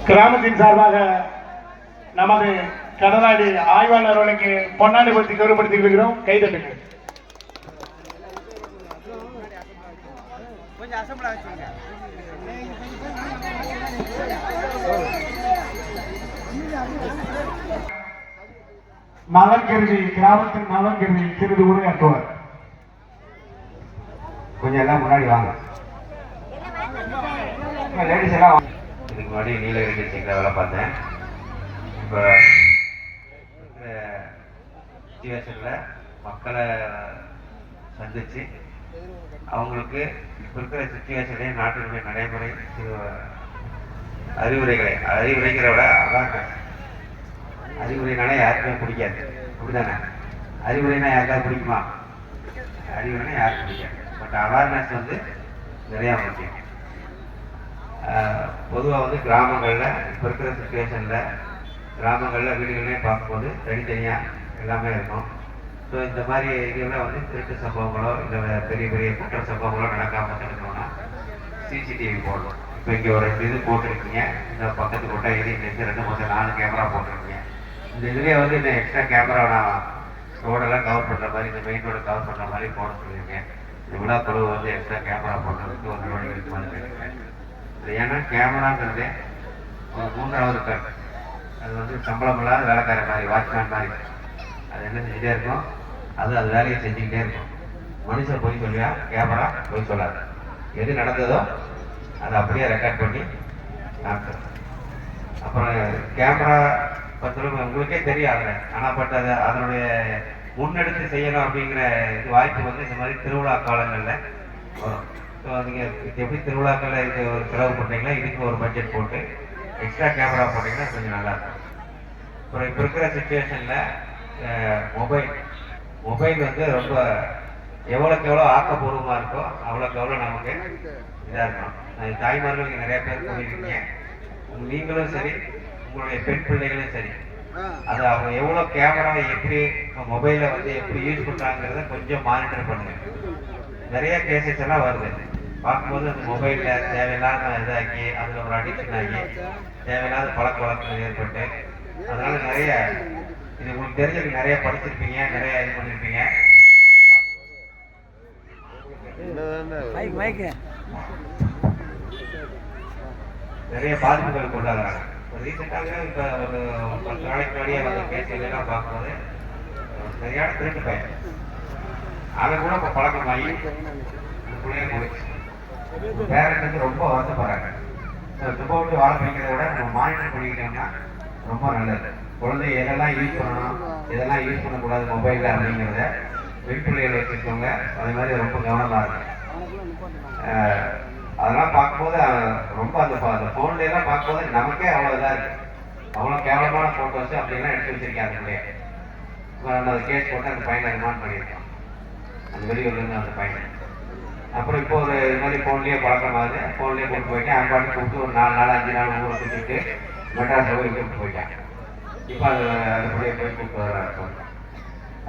கிராமத்தின் சார்பாக நமது கடலாடி ஆய்வாளர் அவர்களுக்கு பொன்னாடி பற்றி கௌரவப்படுத்திக் கொள்கிறோம். கைதட்டுங்கள். நலன் கருதி கிராமத்தின் நலன் கருதி சிறிது உரையாற்றுவார். கொஞ்சம் எல்லாம் முன்னாடி வாங்க. லேடிஸ் எல்லாம் இதுக்கு முன்னாடி நீலகிரி சீக்கிரம் வேலை பார்த்தேன். இப்போ சுச்சுவேஷனில் மக்களை சந்தித்து அவங்களுக்கு இப்போ இருக்கிற சுச்சுவேஷனே நாட்டினுடைய நடைமுறை அறிவுரைகளை விட அதாங்க அறிவுரைனாலே யாருக்குமே பிடிக்காது. அப்படிதானே? அறிவுரைனா யாருக்காவது பிடிக்குமா? அறிவுரைனா யாருக்கும் பிடிக்காது. பட் அவேர்னஸ் வந்து நிறையா முக்கியம். பொதுவாக கிராமங்களில் இப்போ இருக்கிற சுச்சுவேஷனில் கிராமங்களில் வீடுகளே பார்க்கும்போது தனித்தனியாக எல்லாமே இருக்கும். ஸோ இந்த மாதிரி இதெல்லாம் திருட்டு சம்பவங்களோ இல்லை பெரிய பெரிய குற்ற சம்பவங்களோ நடக்காமல் தடுக்கணும்னா சிசிடிவி போடணும். இப்போ இங்கே ஒரு 2 இது போட்டிருக்கீங்க. இந்த பக்கத்து கொட்டாயிரி இந்த 2 4 கேமரா போட்டிருக்கீங்க. இந்த இதுலேயே இந்த எக்ஸ்ட்ரா கேமரா நான் ரோடெல்லாம் கவர் பண்ணுற மாதிரி இந்த மெயின் ரோடு கவர் பண்ணுற மாதிரி போட சொல்லியிருக்கேன். இந்த விழாக்குழு எக்ஸ்ட்ரா கேமரா போடுறதுக்கு ஒரு ரோடு எடுத்து மாதிரி கேட்குறேன். இது ஏன்னா கேமராங்கிறது ஒரு 3வது கண். அது சம்பளம் இல்லாத வேலைக்கார மாதிரி, வாட்ச்மேன் மாதிரி. அது என்ன செஞ்சுட்டே இருக்கும், அது வேலையை செஞ்சுக்கிட்டே இருக்கும். மனுஷன் போய் சொல்லியா, கேமரா போய் சொல்லாது. எது நடந்ததோ அதை அப்படியே ரெக்கார்ட் பண்ணி காமிச்சிடும். அப்புறம் கேமரா பத்திரம் உங்களுக்கே தெரியாது. ஆனால் பட் அதை அதனுடைய முன்னெடுத்து செய்யணும் அப்படிங்கிற இது வாய்ப்பு இந்த மாதிரி திருவிழா காலங்களில் வரும். ஸோ நீங்கள் எப்படி திருவிழாக்களில் இதுக்கு ஒரு செலவு பண்ணுறீங்களா, இதுக்கு ஒரு பட்ஜெட் போட்டு எக்ஸ்ட்ரா கேமரா போட்டிங்கன்னா கொஞ்சம் நல்லாயிருக்கும். அப்புறம் இப்போ இருக்கிற சுச்சுவேஷனில் மொபைல் ரொம்ப எவ்வளோக்கு எவ்வளோ ஆக்கப்பூர்வமாக இருக்கோ அவ்வளோக்கு எவ்வளோ நமக்கு இதாக இருக்கும். தாய்மார்கள் நீங்கள் நிறைய பேர் சொல்லியிருக்கீங்க. நீங்களும் சரி, உங்களுடைய பெண் பிள்ளைகளும் சரி, அது அவங்க எவ்வளோ கேமராவை எப்படி மொபைலை எப்படி யூஸ் பண்ணுறாங்கிறத கொஞ்சம் மானிட்டர் பண்ணுங்க. நிறைய கேசஸ் எல்லாம் வருது. பார்க்கும்போது அந்த மொபைலில் தேவையில்லாத இதாகி அதில் ஒரு அடிக்ஷன் ஆகி தேவையில்லாத பழக்க வழக்கங்கள் ஏற்பட்டு அதனால நிறைய இது உங்களுக்கு தெரிஞ்சது நிறைய படிச்சிருப்பீங்க, நிறைய இது பண்ணியிருப்பீங்க. நிறைய பாதிப்புகள் கொண்டாடுறாங்க. ரீசெண்டாக இப்போ ஒரு 10 நாளைக்கு முன்னாடியே கேஸ்லாம் பார்க்கும்போது சரியான திருட்டு பையன். அதை கூட இப்போ பழக்கமாகி பிள்ளைங்க போயிடுச்சு. பேரண்ட்ஸ் ரொம்ப வருத்தப்படுறாங்க. சும்மா விட்டு வாழ வைக்கிறத விட நம்ம மானிட்டர் பண்ணிக்கிட்டோம்னா ரொம்ப நல்லது. குழந்தை எதெல்லாம் யூஸ் பண்ணணும், இதெல்லாம் யூஸ் பண்ணக்கூடாது மொபைலில் அப்படிங்கிறத பெண் பிள்ளைகளை வச்சுருக்கவங்க அதே மாதிரி ரொம்ப கவனமாக இருக்கும். அதெல்லாம் பார்க்கும்போது ரொம்ப அந்த ஃபோன்லாம் பார்க்கும்போது நமக்கே அவ்வளோ இதாக இருக்குது. அவ்வளோ கேவலமான ஃபோட்டோஸு அப்படின்லாம் எடுத்து வச்சிருக்கேன். அதுக்குள்ளே அந்த கேஸ் போட்டு அந்த பையனை ரிமாண்ட் பண்ணியிருக்கோம், அந்த வெளியூர்லேருந்து அந்த பையனை. அப்புறம் இப்போ ஒரு இது மாதிரி ஃபோன்லேயே பழக்கமாகுது. ஃபோன்லேயே கொண்டு போயிட்டேன். அந்த பாட்டு கூப்பிட்டு ஒரு 4 நாள் 5 நாள் ஊரை சுற்றிட்டு மெட்ராஸில் போய் கூப்பிட்டு போயிட்டேன். இப்போ அதுபடியே போய் கூப்பிட்டு வர.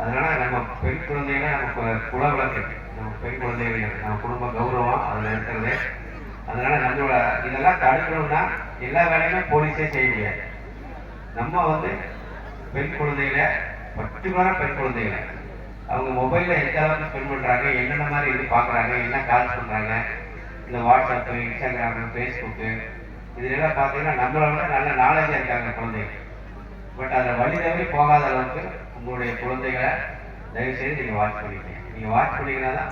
அதனால நம்ம பெண் குழந்தைகளை நம்ம குலவிளக்கு, நம்ம பெண் குழந்தைகள் நம்ம குடும்ப கௌரவம் அதில் இருக்கிறது. அதனால நம்மளோட இதெல்லாம் தடுக்கணும்னா எல்லா வேலையுமே போலீஸே செய்ய முடியாது. நம்ம பெண் குழந்தைகளை, பர்டிகுலராக பெண் குழந்தைகளை அவங்க மொபைலில் எந்த அளவுக்கு ஸ்பெண்ட் பண்ணுறாங்க, என்னென்ன மாதிரி இது பார்க்குறாங்க, என்ன கால்ஸ் பண்ணுறாங்க, இந்த வாட்ஸ்அப்பு, இன்ஸ்டாகிராமு, ஃபேஸ்புக்கு இதெல்லாம் பார்த்தீங்கன்னா நம்மளை விட நல்ல நாலேஜாக இருக்காங்க குழந்தைகள். பட் அதில் வழி தவறி போகாத அளவுக்கு உங்களுடைய குழந்தைகளை தயவுசெய்து நீங்கள் வாட்ச் பண்ணிக்கங்க. நீங்கள் வாட்ச் பண்ணிங்கன்னா தான்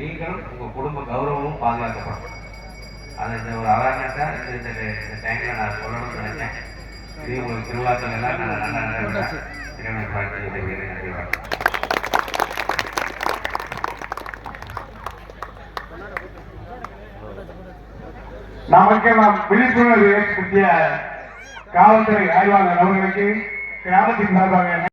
நீங்களும் உங்கள் குடும்ப கௌரவமும் பாதுகாக்கப்படும். அதை இந்த ஒரு அவேர்னஸாக இந்த டைமில் நான் சொல்லணும்னு நினைச்சேன். இது உங்களுக்கு திருவிழாக்கள் எல்லாம் நான் நல்லா நிறைவேற்ற இறைவனை பார்த்து நன்றி. நமக்கெல்லாம் விழிப்புணர்வு ஏற்படுத்திய காவல்துறை ஆய்வாளர் அவர்களுக்கு கிராமத்தின் சார்பாக